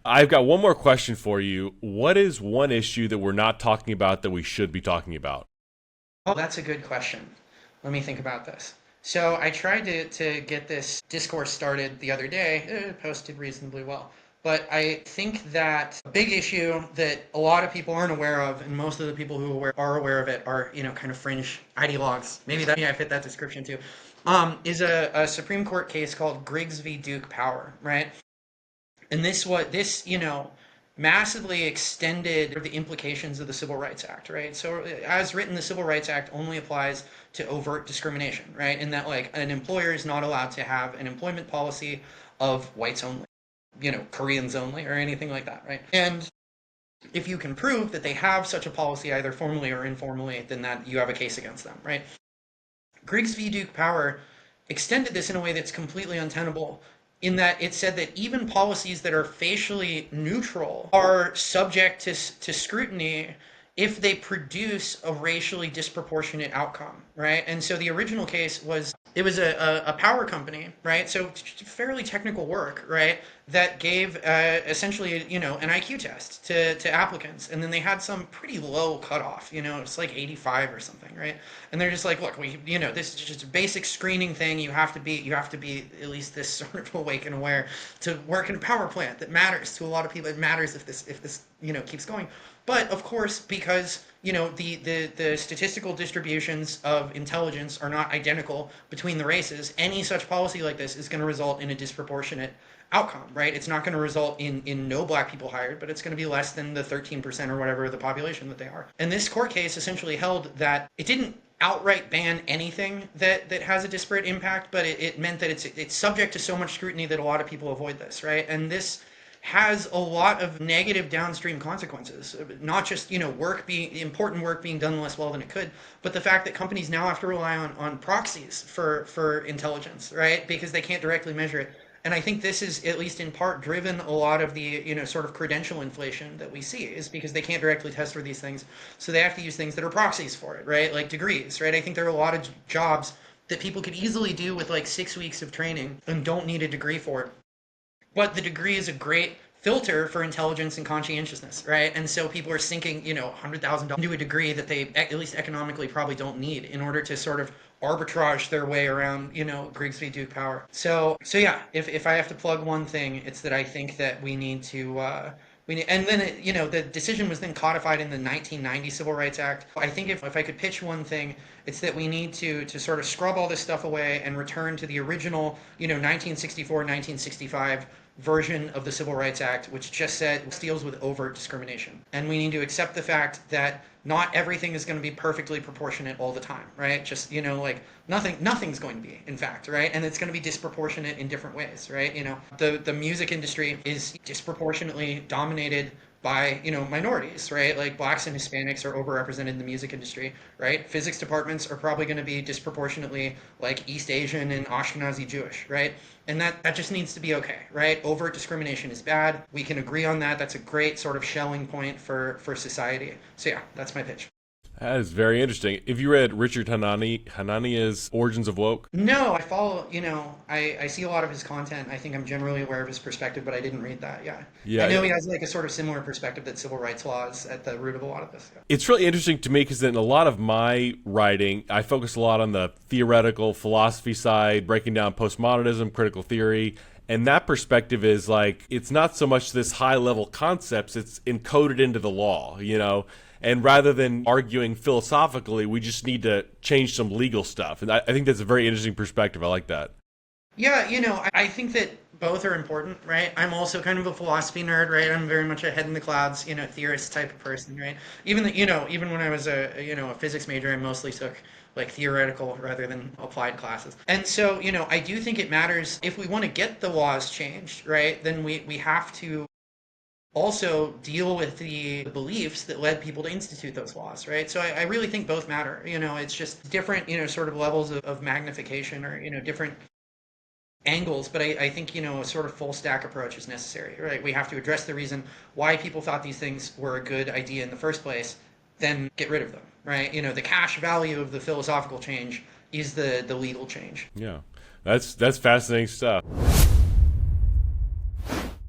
I've got one more question for you. What is one issue that we're not talking about that we should be talking about? Oh, that's a good question. Let me think about this. So I tried to get this discourse started the other day. It posted reasonably well. But I think that a big issue that a lot of people aren't aware of, and most of the people who are aware of it are, kind of fringe ideologues. Maybe that, yeah, I fit that description too. Is a Supreme Court case called Griggs v. Duke Power, right? And this massively extended the implications of the Civil Rights Act, right? So as written, the Civil Rights Act only applies to overt discrimination, right? In that, like, an employer is not allowed to have an employment policy of whites only, Koreans only, or anything like that, right? And if you can prove that they have such a policy, either formally or informally, then that you have a case against them, right? Griggs v. Duke Power extended this in a way that's completely untenable, in that it said that even policies that are facially neutral are subject to scrutiny if they produce a racially disproportionate outcome, right? And so the original case was, it was a power company, right? So fairly technical work, right? That gave essentially, an IQ test to applicants. And then they had some pretty low cutoff, it's like 85 or something, right? And they're just like, look, this is just a basic screening thing. You have to be at least this sort of awake and aware to work in a power plant. That matters to a lot of people. It matters if this keeps going. But of course, because the statistical distributions of intelligence are not identical between the races, any such policy like this is going to result in a disproportionate outcome, right? It's not going to result in no black people hired, but it's going to be less than the 13% or whatever the population that they are. And this court case essentially held that it didn't outright ban anything that has a disparate impact, but it meant that it's subject to so much scrutiny that a lot of people avoid this, right? And this has a lot of negative downstream consequences. Not just important work being done less well than it could, but the fact that companies now have to rely on proxies for intelligence, right? Because they can't directly measure it. And I think this is, at least in part, driven a lot of the sort of credential inflation that we see, is because they can't directly test for these things, so they have to use things that are proxies for it, right? Like degrees, right? I think there are a lot of jobs that people could easily do with like 6 weeks of training and don't need a degree for it, but the degree is a great filter for intelligence and conscientiousness, right? And so people are sinking, $100,000 into a degree that they, at least economically, probably don't need in order to sort of arbitrage their way around, Griggs v. Duke Power. So yeah, if I have to plug one thing, it's that I think that we need to, and then the decision was then codified in the 1990 Civil Rights Act. I think if I could pitch one thing, it's that we need to sort of scrub all this stuff away and return to the original, 1964, 1965 version of the Civil Rights Act, which just deals with overt discrimination. And we need to accept the fact that not everything is going to be perfectly proportionate all the time, right? Just, like nothing's going to be, in fact, right? And it's going to be disproportionate in different ways, right? The music industry is disproportionately dominated by, minorities, right? Like blacks and Hispanics are overrepresented in the music industry, right? Physics departments are probably going to be disproportionately like East Asian and Ashkenazi Jewish, right? And that just needs to be okay, right? Overt discrimination is bad. We can agree on that. That's a great sort of Schelling point for society. So yeah, that's my pitch. That is very interesting. Have you read Richard Hanania's Origins of Woke? No, I follow, I see a lot of his content. I think I'm generally aware of his perspective, but I didn't read that. Yeah. I Yeah, know he has like a sort of similar perspective, that civil rights law is at the root of a lot of this. Yeah. it's really interesting to me because in a lot of my writing, I focus a lot on the theoretical philosophy side, breaking down postmodernism, critical theory. And that perspective is like, it's not so much this high level concepts, it's encoded into the law. And rather than arguing philosophically, we just need to change some legal stuff. And I think that's a very interesting perspective. I like that. Yeah, I think that both are important, right? I'm also kind of a philosophy nerd, right? I'm very much a head in the clouds, theorist type of person, right? Even when I was a physics major, I mostly took like theoretical rather than applied classes. And so, I do think it matters if we want to get the laws changed, right? Then we have to also deal with the beliefs that led people to institute those laws, right? So I really think both matter. It's just different, sort of levels of magnification, or, different angles, but I think, a sort of full stack approach is necessary, right? We have to address the reason why people thought these things were a good idea in the first place, then get rid of them, right? The cash value of the philosophical change is the legal change. Yeah, that's fascinating stuff.